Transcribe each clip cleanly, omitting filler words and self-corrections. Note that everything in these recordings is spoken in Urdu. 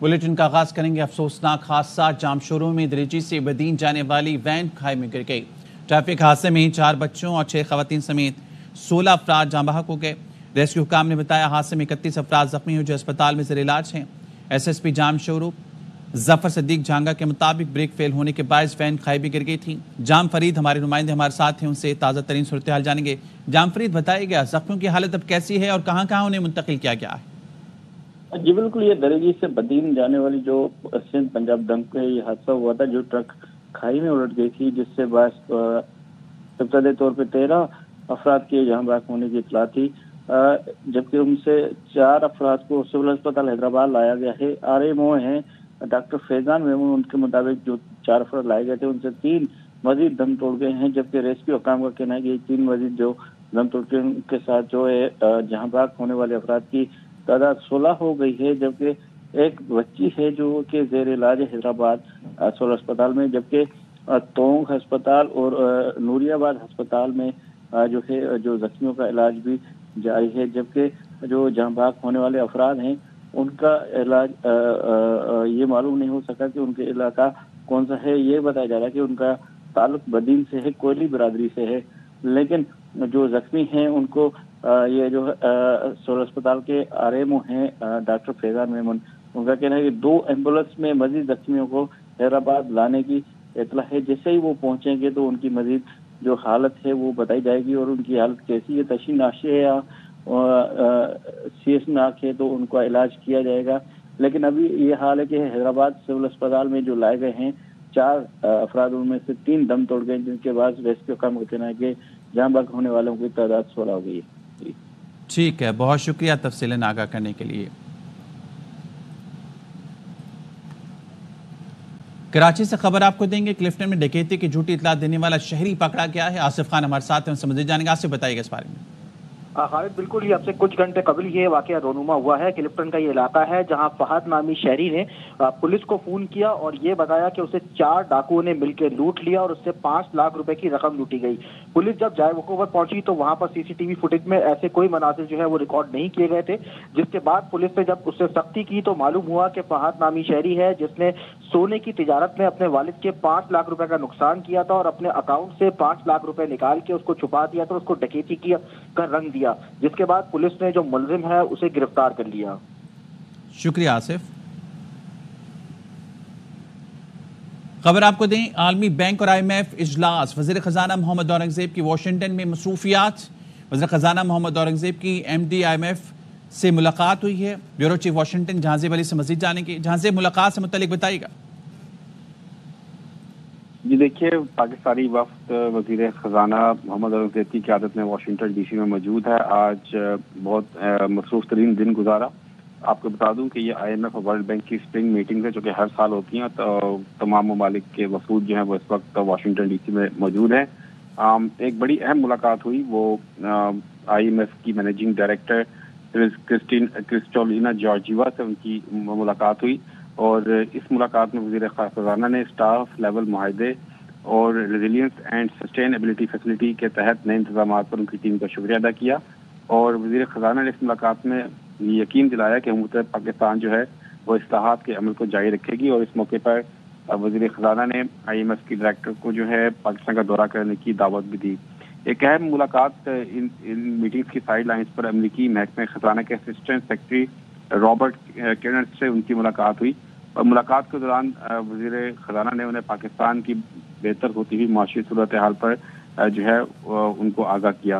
بلیٹن کا آغاز کریں گے افسوسناک حادثہ جام شوروں میں دریچی سے بدین جانے والی وین کھائی میں گر گئی۔ ٹریفک حادثے میں 4 بچوں اور 6 خواتین سمیت 16 افراد جاں بحق ہو گئے۔ ریسکیو حکام نے بتایا حادثے میں 31 افراد زخمی ہوئے جو اسپتال میں زیر علاج ہیں۔ ایس ایس پی جام شورو ظفر صدیق جھانگا کے مطابق بریک فیل ہونے کے باعث وین کھائی میں گر گئی تھی۔ جام فرید ہمارے نمائندے ہمارے ساتھ ہیں، ان سے تازہ ترین صورتحال جانیں گے۔ جام فرید، بتائیے گا زخمیوں کی حالت اب کیسی ہے اور کہاں کہاں انہیں منتقل کیا گیا ہے؟ جی بالکل، یہ دریجی سے بدین جانے والی جو سندھ پنجاب ڈنپ ہے، یہ حادثہ ہوا تھا جو ٹرک کھائی میں الٹ گئی تھی، جس سے باعث ابتدائی طور پہ 13 افراد کے جہاں بحق ہونے کی اطلاع تھی، جبکہ ان سے 4 افراد کو سول اسپتال حیدرآباد لایا گیا ہے۔ RMO ہیں ڈاکٹر فیضان میمون، ان کے مطابق جو 4 افراد لائے گئے تھے ان سے 3 مزید دم توڑ گئے ہیں، جبکہ ریسکیو حکام کا کہنا ہے کہ 3 مزید جو دم توڑ کے ساتھ جو ہے جہاں بحق ہونے والے افراد کی تعداد 16 ہو گئی ہے، جبکہ ایک بچی ہے جو کہ زیر علاج ہے حیدرآباد سول اسپتال میں، جبکہ تونگ ہسپتال اور نوری آباد ہسپتال میں جو ہے جو زخمیوں کا علاج بھی جاری ہے، جبکہ جو جہاں بحق ہونے والے افراد ہیں ان کا علاج یہ معلوم نہیں ہو سکا کہ ان کے علاقہ کون سا ہے۔ یہ بتایا جا رہا ہے کہ ان کا تعلق بدین سے ہے، کوئلی برادری سے ہے، لیکن جو زخمی ہیں ان کو یہ جو سول اسپتال کے RMO ہیں ڈاکٹر فیضان میمون، ان کا کہنا ہے کہ 2 ایمبولینس میں مزید زخمیوں کو حیدرآباد لانے کی اطلاع ہے۔ جیسے ہی وہ پہنچیں گے تو ان کی مزید جو حالت ہے وہ بتائی جائے گی اور ان کی حالت کیسی ہے، تشناش ہے یا سیسناک ہے تو ان کا علاج کیا جائے گا۔ لیکن ابھی یہ حال ہے کہ حیدرآباد سول اسپتال میں جو لائے گئے ہیں 4 افراد، ان میں سے 3 دم توڑ گئے، جن کے بعد ریسکیو حکام کا کہنا ہے کہ جہاں بحق ہونے والوں کی تعداد 16 ہو گئی ہے۔ ٹھیک ہے، بہت شکریہ تفصیلیں آگاہ کرنے کے لیے۔ کراچی سے خبر آپ کو دیں گے، کلفٹن میں ڈکیتی کی جھوٹی اطلاع دینے والا شہری پکڑا گیا ہے۔ آصف خان ہمارے ساتھ ہیں، ان سے مزید جانیں گے۔ آصف، بتائیے گا اس بارے میں۔ خالد، بالکل یہ اب سے کچھ گھنٹے قبل یہ واقعہ رونما ہوا ہے۔ کلفٹن کا یہ علاقہ ہے جہاں فہد نامی شہری نے پولیس کو فون کیا اور یہ بتایا کہ اسے 4 ڈاکوؤں نے مل کے لوٹ لیا اور اس سے 5 لاکھ روپے کی رقم لوٹی گئی۔ پولیس جب جائے وقوع پر پہنچی تو وہاں پر CCTV فوٹیج میں ایسے کوئی مناظر جو ہے وہ ریکارڈ نہیں کیے گئے تھے، جس کے بعد پولیس نے جب اس سے سختی کی تو معلوم ہوا کہ فہد نامی شہری ہے جس نے سونے کی تجارت میں اپنے والد کے 5 لاکھ روپے کا نقصان کیا تھا اور اپنے اکاؤنٹ سے 5 لاکھ روپے نکال کے اس کو چھپا دیا تھا، اس کو ڈکیتی کا رنگ دیا، جس کے بعد پولیس نے جو ملزم ہے اسے گرفتار کر لیا۔ شکریہ آصف۔ خبر آپ کو دیں، عالمی بینک اور IMF اجلاس، وزیر خزانہ محمد اورنگزیب کی واشنگٹن میں مصروفیات۔ وزیر خزانہ محمد اورنگزیب کی MD IMF سے ملاقات ہوئی ہے۔ بیورو چیف واشنگٹن جہانزیب علی سے مزید جانیں گے۔ جہانزیب، ملاقات سے متعلق بتائیے گا۔ جی دیکھیے، پاکستانی وفد وزیر خزانہ محمد اورنگزیب کی قیادت میں واشنگٹن DC میں موجود ہے۔ آج بہت مصروف ترین دن گزارا۔ آپ کو بتا دوں کہ یہ IMF اور ورلڈ بینک کی اسپرنگ میٹنگ ہے جو کہ ہر سال ہوتی ہیں، تو تمام ممالک کے وفود جو ہیں وہ اس وقت واشنگٹن DC میں موجود ہیں۔ ایک بڑی اہم ملاقات ہوئی، وہ IMF کی مینیجنگ ڈائریکٹر کرسٹولینا جارجیوا سے ان کی ملاقات ہوئی، اور اس ملاقات میں وزیر خزانہ نے اسٹاف لیول معاہدے اور ریزیلینس اینڈ سسٹینیبلٹی فیسلٹی کے تحت نئے انتظامات پر ان کی ٹیم کا شکریہ ادا کیا، اور وزیر خزانہ نے اس ملاقات میں یہ یقین دلایا کہ حکومت پاکستان جو ہے وہ اصلاحات کے عمل کو جاری رکھے گی، اور اس موقع پر وزیر خزانہ نے IMF کی ڈائریکٹر کو جو ہے پاکستان کا دورہ کرنے کی دعوت بھی دی۔ ایک اہم ملاقات ان میٹنگز کی سائیڈ لائنز پر امریکی محکمہ خزانہ کے اسسٹنٹ سیکرٹری رابرٹ کیرنٹ سے ان کی ملاقات ہوئی، اور ملاقات کے دوران وزیر خزانہ نے انہیں پاکستان کی بہتر ہوتی ہوئی معاشی صورتحال پر جو ہے ان کو آگاہ کیا۔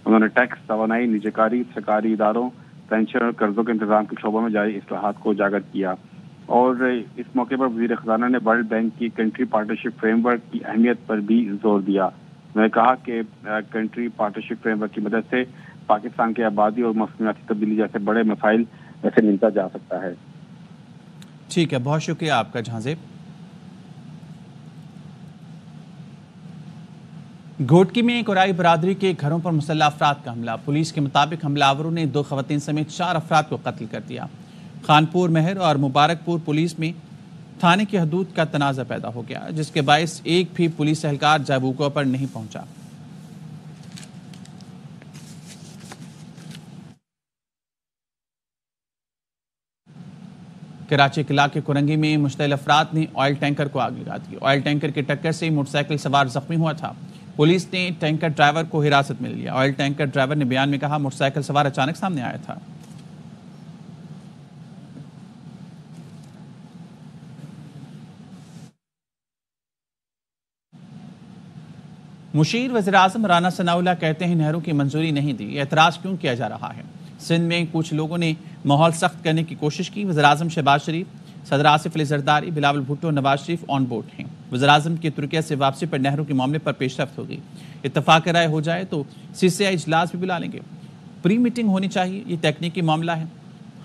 انہوں نے ٹیکس، توانائی، نجکاری، سرکاری اداروں، پینشن اور قرضوں کے انتظام کے شعبوں میں جاری اصلاحات کو اجاگر کیا، اور اس موقع پر وزیر خزانہ نے ورلڈ بینک کی کنٹری پارٹنرشپ فریم ورک کی اہمیت پر بھی زور دیا۔ انہوں نے کہا کہ کنٹری پارٹنرشپ فریم ورک کی مدد سے پاکستان کی آبادی اور موسمیاتی تبدیلی جیسے بڑے مسائل سے نمٹا جا سکتا ہے۔ ٹھیک ہے، بہت شکریہ آپ کا جہانزیب۔ گھوٹکی میں ایک اورائی برادری کے گھروں پر مسلح افراد کا حملہ۔ پولیس کے مطابق حملہ آوروں نے 2 خواتین سمیت 4 افراد کو قتل کر دیا۔ خانپور مہر اور مبارک پور پولیس میں تھانے کی حدود کا تنازع پیدا ہو گیا، جس کے باعث ایک بھی پولیس اہلکار جائے وقوع پر نہیں پہنچا۔ کراچی کے علاقے کورنگی میں مشتعل افراد نے آئل ٹینکر کو آگ لگا دی۔ آئل ٹینکر کی ٹکر سے موٹر سائیکل سوار زخمی ہوا تھا۔ پولیس نے ٹینکر ڈرائیور کو حراست میں لیا۔ آئل ٹینکر ڈرائیور نے بیان میں کہا موٹر سائیکل سوار اچانک سامنے آیا تھا۔ مشیر وزیر اعظم رانا ثناءاللہ کہتے ہیں نہروں کی منظوری نہیں دی، اعتراض کیوں کیا جا رہا ہے؟ سندھ میں کچھ لوگوں نے ماحول سخت کرنے کی کوشش کی۔ وزیر اعظم شہباز شریف، صدر آصف علی زرداری، بلاول بھٹو، نواز شریف آن بورڈ ہیں۔ وزیر اعظم کی ترکیہ سے واپسی پر نہروں کے معاملے پر پیش رفت ہوگی۔ اتفاق رائے ہو جائے تو CCI اجلاس بھی بلا لیں گے۔ پری میٹنگ ہونی چاہیے، یہ تکنیکی معاملہ ہے،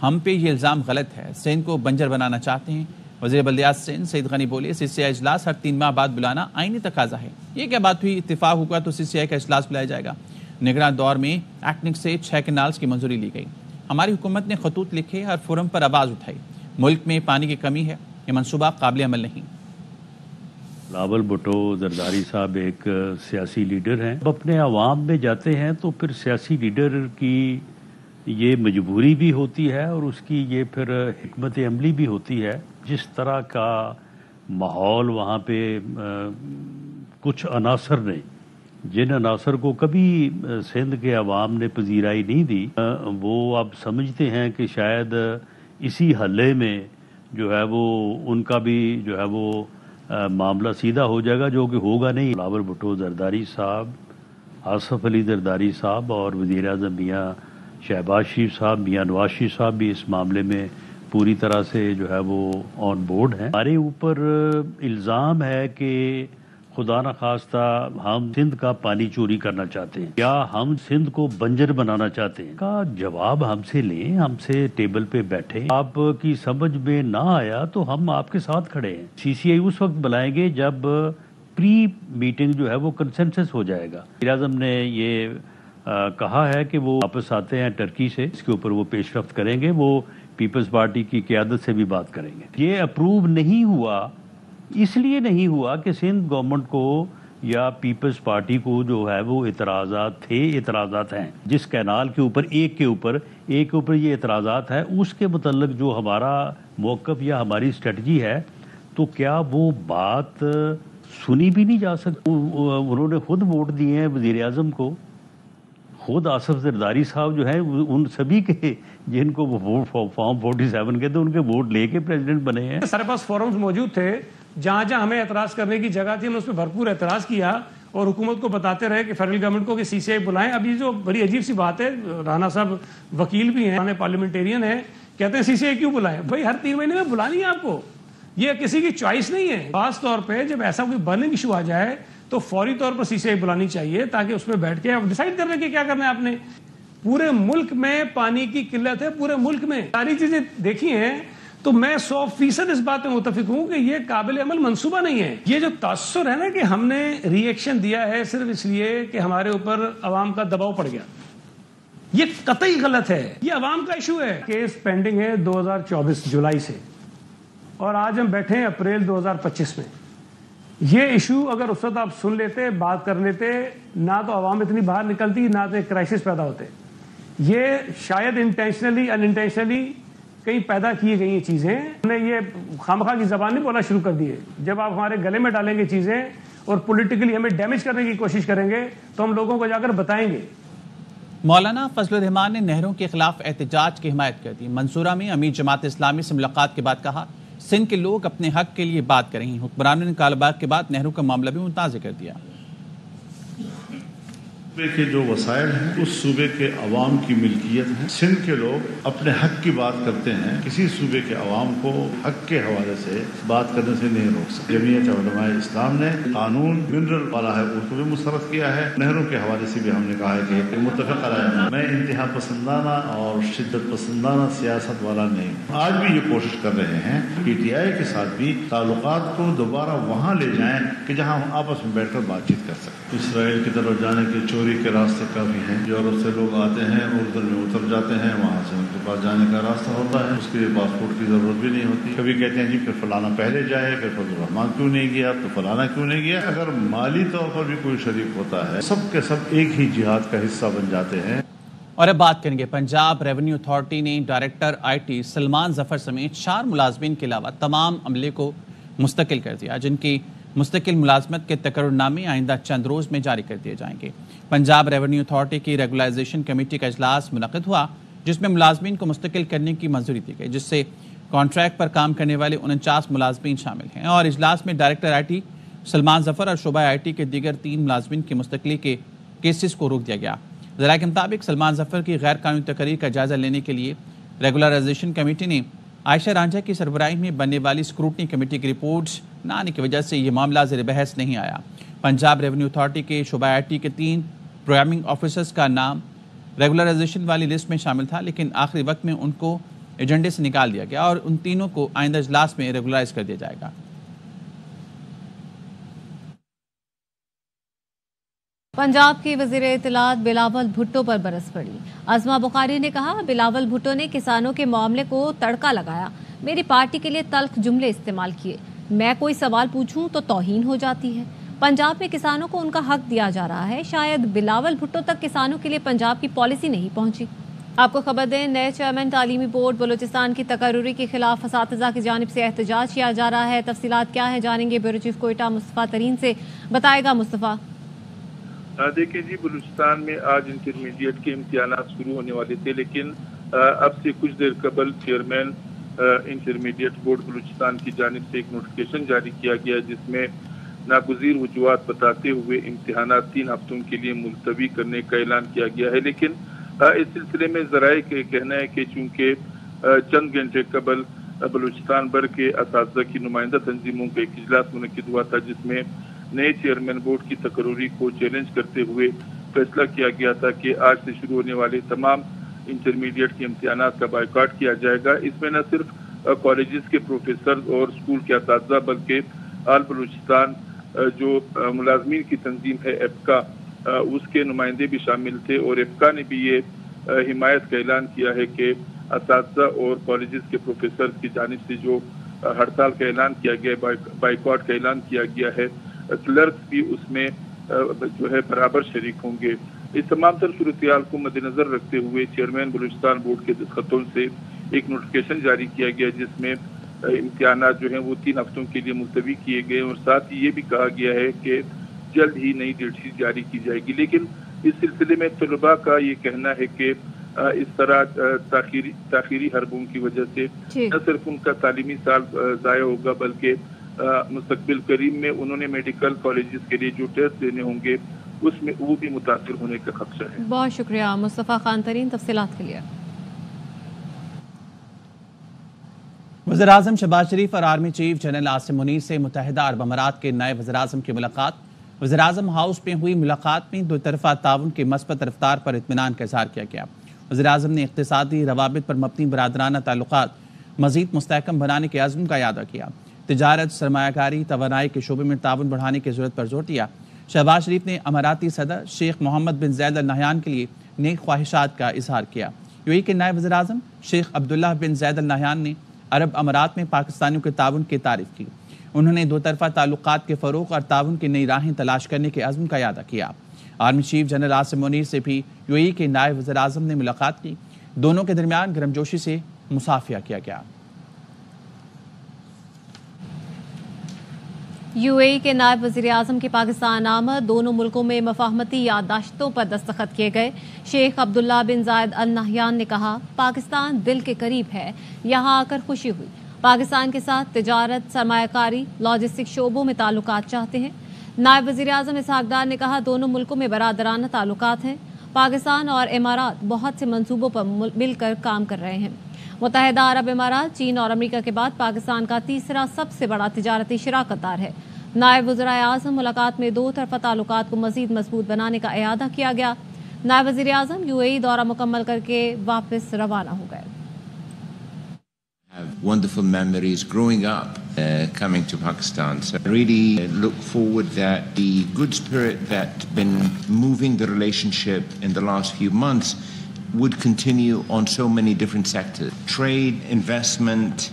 ہم پہ یہ الزام غلط ہے، سندھ کو بنجر بنانا چاہتے ہیں۔ وزیر بلدیات سندھ سعید غنی بولے CCI اجلاس ہر 3 ماہ بعد بلانا آئینی تقاضا ہے۔ یہ کیا بات ہوئی، اتفاق ہوگا تو CCI کا اجلاس بلایا جائے گا۔ نگراں دور میں ایکنک سے 6 کینالز کی منظوری لی گئی۔ ہماری حکومت نے خطوط لکھے، ہر فورم پر آواز اٹھائی، ملک میں پانی کی کمی ہے، یہ منصوبہ قابل عمل نہیں۔ بلاول بھٹو زرداری صاحب ایک سیاسی لیڈر ہیں، اب اپنے عوام میں جاتے ہیں تو پھر سیاسی لیڈر کی یہ مجبوری بھی ہوتی ہے اور اس کی یہ پھر حکمت عملی بھی ہوتی ہے۔ جس طرح کا ماحول وہاں پہ کچھ عناصر نے، جن عناصر کو کبھی سندھ کے عوام نے پذیرائی نہیں دی، وہ اب سمجھتے ہیں کہ شاید اسی حلے میں جو ہے وہ ان کا بھی جو ہے وہ معاملہ سیدھا ہو جائے گا، جو کہ ہوگا نہیں۔ بلاول بھٹو زرداری صاحب، آصف علی زرداری صاحب اور وزیر اعظم میاں شہباز شریف صاحب، میاں نواز شریف صاحب بھی اس معاملے میں پوری طرح سے جو ہے وہ آن بورڈ ہیں۔ ہمارے اوپر الزام ہے کہ خدا نخواستہ ہم سندھ کا پانی چوری کرنا چاہتے ہیں، یا ہم سندھ کو بنجر بنانا چاہتے ہیں۔ کا جواب ہم سے لیں، ہم سے ٹیبل پہ بیٹھیں۔ آپ کی سمجھ میں نہ آیا تو ہم آپ کے ساتھ کھڑے ہیں۔ CCI اس وقت بلائیں گے جب پری میٹنگ جو ہے وہ کنسنسس ہو جائے گا۔ وزیر اعظم نے یہ کہا ہے کہ وہ واپس آتے ہیں ٹرکی سے، اس کے اوپر وہ پیش رفت کریں گے، وہ پیپلز پارٹی کی قیادت سے بھی بات کریں گے۔ یہ اپروو نہیں ہوا، اس لیے نہیں ہوا کہ سندھ گورنمنٹ کو یا پیپلز پارٹی کو جو ہے وہ اعتراضات تھے، اعتراضات ہیں۔ جس کینال کے اوپر ایک کے اوپر یہ اعتراضات ہے، اس کے متعلق جو ہمارا موقف یا ہماری اسٹریٹجی ہے، تو کیا وہ بات سنی بھی نہیں جا سکتی؟ انہوں نے خود ووٹ دیے ہیں وزیر اعظم کو، خود آصف زرداری صاحب جو ہیں ان سبھی کے جن کو وہ فارم 47 کے تھے ان کے ووٹ لے کے پریزیڈنٹ بنے ہیں۔ سارے پاس فورمز موجود تھے، جہاں جہاں ہمیں اعتراض کرنے کی جگہ تھی ہم نے اس پہ بھرپور اعتراض کیا اور حکومت کو بتاتے رہے کہ فیڈرل گورنمنٹ کو کہ CCI بلائیں۔ اب یہ جو بڑی عجیب سی بات ہے، رانا صاحب وکیل بھی ہیں، پارلیمنٹیرین ہیں، کہتے ہیں CCI کیوں بلائیں؟ بھائی ہر 3 مہینے میں بلانی ہے آپ کو، یہ کسی کی چوائس نہیں ہے۔ خاص طور پہ جب ایسا کوئی برننگ ایشو آ جائے تو فوری طور پر CCI بلانی چاہیے تاکہ اس میں بیٹھ کے ڈیسائیڈ کرنے کے کیا کرنا ہے آپ نے۔ پورے ملک میں پانی کی قلت ہے، پورے ملک میں ساری چیزیں دیکھی ہیں، تو میں 100% اس بات میں متفق ہوں کہ یہ قابل عمل منصوبہ نہیں ہے۔ یہ جو تاثر ہے نا کہ ہم نے ری ایکشن دیا ہے صرف اس لیے کہ ہمارے اوپر عوام کا دباؤ پڑ گیا، یہ قطعی غلط ہے۔ یہ عوام کا ایشو ہے۔ کیس پینڈنگ ہے 2024 جولائی سے، اور آج ہم بیٹھے ہیں اپریل 2025 میں۔ یہ ایشو اگر اس وقت آپ سن لیتے، بات کر لیتے، نہ تو عوام اتنی باہر نکلتی، نہ تو ایک کرائسس پیدا ہوتے۔ یہ شاید انٹینشنلی ان انٹینشنلی کہیں پیدا کی گئی چیزیں، ہم نے یہ خامخواہ کی زبان نہیں بولنا شروع کر دیے۔ جب آپ ہمارے گلے میں ڈالیں گے چیزیں اور پولیٹیکلی ہمیں ڈیمیج کرنے کی کوشش کریں گے تو ہم لوگوں کو جا کر بتائیں گے۔ مولانا فضل الرحمان نے نہروں کے خلاف احتجاج کی حمایت کر دی۔ منصورہ میں امیر جماعت اسلامی سے ملاقات کے بعد کہا سندھ کے لوگ اپنے حق کے لیے بات کریں گے۔ حکمرانوں نے کالاباغ کے بعد نہروں کا معاملہ بھی متنازع کر دیا۔ صوبے کے جو وسائل ہیں اس صوبے کے عوام کی ملکیت ہے۔ سندھ کے لوگ اپنے حق کی بات کرتے ہیں، کسی صوبے کے عوام کو حق کے حوالے سے بات کرنے سے نہیں روک سکتے۔ جمعیت علماء اسلام نے قانون منرل والا ہے اس کو بھی مسترد کیا ہے۔ نہروں کے حوالے سے بھی ہم نے کہا ہے کہ متفق علیہ میں انتہا پسندانہ اور شدت پسندانہ سیاست والا نہیں ہوں۔ آج بھی یہ کوشش کر رہے ہیں PTI کے ساتھ بھی تعلقات کو دوبارہ وہاں لے جائیں کہ جہاں ہم آپس میں بیٹھ کر بات چیت کر سکیں۔ اسرائیل کی طرف جانے کے چوری کے راستے کافی ہیں، یورپ سے لوگ آتے ہیں، اردن میں اتر جاتے ہیں، وہاں سے ان کے پاس جانے کا راستہ ہوتا ہے، اس کے لیے پاسپورٹ کی ضرورت بھی نہیں ہوتی۔ کبھی کہتے ہیں جی پھر فلانا پہلے جائے، پھر فضل الرحمان کیوں نہیں گیا، تو فلانا کیوں نہیں گیا۔ اگر مالی طور پر بھی کوئی شریک ہوتا ہے، سب کے سب ایک ہی جہاد کا حصہ بن جاتے ہیں۔ اور اب بات کریں گے پنجاب ریونیو اتھارٹی نے ڈائریکٹر آئی ٹی سلمان ظفر سمیت 4 ملازمین کے علاوہ تمام عملے کو مستقل کر دیا، جن کی مستقل ملازمت کے تقرر نامے آئندہ چند روز میں جاری کر دیے جائیں گے۔ پنجاب ریونیو اتھارٹی کی ریگولائزیشن کمیٹی کا اجلاس منعقد ہوا، جس میں ملازمین کو مستقل کرنے کی منظوری دی گئی، جس سے کانٹریکٹ پر کام کرنے والے 49 ملازمین شامل ہیں، اور اجلاس میں ڈائریکٹر آئی ٹی سلمان ظفر اور شعبہ آئی ٹی کے دیگر 3 ملازمین کی مستقلی کے کیسز کو روک دیا گیا۔ ذرائع کے مطابق سلمان ظفر کی غیر قانونی تقریر کا جائزہ لینے کے لیے ریگولرائزیشن کمیٹی نے عائشہ رانجھا کی سربراہی میں بننے والی سکروٹنی کمیٹی کی رپورٹس نہ آنے کی وجہ سے یہ معاملہ زیر بحث نہیں آیا۔ پنجاب ریونیو اتھارٹی کے شعبہ آئی ٹی کے 3 پروگرامنگ آفیسرز کا نام ریگولرائزیشن والی لسٹ میں شامل تھا، لیکن آخری وقت میں ان کو ایجنڈے سے نکال دیا گیا اور ان تینوں کو آئندہ اجلاس میں ریگولرائز کر دیا جائے گا۔ پنجاب کے وزیر اطلاعات بلاول بھٹو پر برس پڑی۔ عظمہ بخاری نے کہا، بلاول بھٹو نے کسانوں کے معاملے کو تڑکا لگایا، میری پارٹی کے لیے تلخ جملے استعمال کیے، میں کوئی سوال پوچھوں تو توہین ہو جاتی ہے۔ پنجاب میں کسانوں کو ان کا حق دیا جا رہا ہے، شاید بلاول بھٹو تک کسانوں کے لیے پنجاب کی پالیسی نہیں پہنچی۔ آپ کو خبر دیں، نئے چیئرمین تعلیمی بورڈ بلوچستان کی تقرری کے خلاف اساتذہ کی جانب سے احتجاج کیا جا رہا ہے۔ تفصیلات کیا ہے جانیں گے بیورو چیف کوئٹہ مصطفیٰ ترین سے، بتائے گا مصطفیٰ۔ دیکھیں جی، بلوچستان میں آج انٹرمیڈیٹ کے امتحانات شروع ہونے والے تھے، لیکن اب سے کچھ دیر قبل چیئرمین انٹرمیڈیٹ بورڈ بلوچستان کی جانب سے ایک نوٹیفکیشن جاری کیا گیا، جس میں ناگزیر وجوہات بتاتے ہوئے امتحانات 3 ہفتوں کے لیے ملتوی کرنے کا اعلان کیا گیا ہے۔ لیکن اس سلسلے میں ذرائع کا کہنا ہے کہ چونکہ چند گھنٹے قبل بلوچستان بھر کے اساتذہ کی نمائندہ تنظیموں کا ایک اجلاس منعقد ہوا تھا، جس میں نئے چیئرمین بورڈ کی تقرری کو چیلنج کرتے ہوئے فیصلہ کیا گیا تھا کہ آج سے شروع ہونے والے تمام انٹرمیڈیٹ کے امتحانات کا بائیکاٹ کیا جائے گا۔ اس میں نہ صرف کالجز کے پروفیسر اور اسکول کے اساتذہ بلکہ آل بلوچستان جو ملازمین کی تنظیم ہے ایپکا، اس کے نمائندے بھی شامل تھے، اور ایپکا نے بھی یہ حمایت کا اعلان کیا ہے کہ اساتذہ اور کالجز کے پروفیسر کی جانب سے جو ہڑتال کا اعلان کیا گیا ہے، بائیکاٹ کا اعلان کیا گیا ہے، کلرکس بھی اس میں جو ہے برابر شریک ہوں گے۔ اس تمام تر صورتحال کو مد نظر رکھتے ہوئے چیئرمین بلوچستان بورڈ کے دستخطوں سے ایک نوٹیفکیشن جاری کیا گیا، جس میں امتحانات جو ہیں وہ 3 ہفتوں کے لیے ملتوی کیے گئے، اور ساتھ ہی یہ بھی کہا گیا ہے کہ جلد ہی نئی ڈیٹ شیٹ جاری کی جائے گی۔ لیکن اس سلسلے میں طلباء کا یہ کہنا ہے کہ اس طرح تاخیری حربوں کی وجہ سے نہ صرف ان کا تعلیمی سال ضائع ہوگا، بلکہ مستقبل قریب میں انہوں نے میڈیکل کالجز کے لیے جو ٹیسٹ دینے ہوں گے اس میں وہ بھی متاثر ہونے کا خدشہ ہے۔ بہت شکریہ مصطفیٰ خان ترین، تفصیلات کے لیے۔ وزیر اعظم شہباز شریف اور army chief general Asim Munir سے متحدہ عرب امارات کے نئے وزیر اعظم کی ملاقات۔ وزیر اعظم ہاؤس میں ہوئی ملاقات میں 2 طرفہ تعاون کی مثبت رفتار پر اطمینان کا اظہار کیا گیا۔ وزیر اعظم نے اقتصادی روابط پر مبنی برادرانہ تعلقات مزید مستحکم بنانے کے عزم کا اعادہ کیا۔ تجارت، سرمایہ کاری، توانائی کے شعبے میں تعاون بڑھانے کی ضرورت پر زور دیا۔ شہباز شریف نے اماراتی صدر شیخ محمد بن زید ال نہیان کے لیے نیک خواہشات کا اظہار کیا۔ یو اے ای کے نائب وزیر اعظم شیخ عبداللہ بن زید ال نہیان نے عرب امارات میں پاکستانیوں کے تعاون کی تعریف کی۔ انہوں نے 2 طرفہ تعلقات کے فروغ اور تعاون کی نئی راہیں تلاش کرنے کے عزم کا اعادہ کیا۔ Army chief general Asim Munir سے بھی یو اے ای کے نائب وزیر اعظم نے ملاقات کی۔ دونوں کے درمیان گرمجوشی سے مصافحہ کیا گیا۔ یو اے ای کے نائب وزیر اعظم کی پاکستان آمد، دونوں ملکوں میں مفاہمتی یادداشتوں پر دستخط کیے گئے۔ شیخ عبداللہ بن زائد ال نہیان نے کہا، پاکستان دل کے قریب ہے، یہاں آ کر خوشی ہوئی۔ پاکستان کے ساتھ تجارت، سرمایہ کاری، لاجسٹک شعبوں میں تعلقات چاہتے ہیں۔ نائب وزیر اعظم اسحاق ڈار نے کہا، دونوں ملکوں میں برادرانہ تعلقات ہیں۔ پاکستان اور امارات بہت سے منصوبوں پر مل کر کام کر رہے ہیں۔ متحدہ عرب امارات چین اور امریکہ کے بعد پاکستان کا 3را سب سے بڑا تجارتی شراکت دار ہے۔ نائب وزرائے اعظم ملاقات میں 2 طرفہ تعلقات کو مزید مضبوط بنانے کا اعادہ کیا گیا۔ نائب وزیر اعظم یو اے ای دورہ مکمل کر کے واپس روانہ ہو گئے۔ Wonderful memories growing up, coming to Pakistan. So I really look forward that the good spirit that's been moving the relationship in the last few months would continue on so many different sectors. Trade, investment,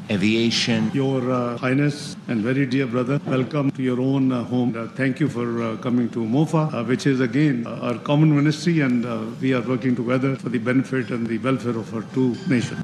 aviation. Your Highness and very dear brother, welcome to your own home. Thank you for coming to MOFA, which is again our common ministry, and we are working together for the benefit and the welfare of our two nations.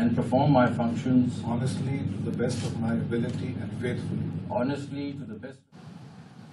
And perform my functions honestly to the best of my ability and faithfully. Honestly to the best.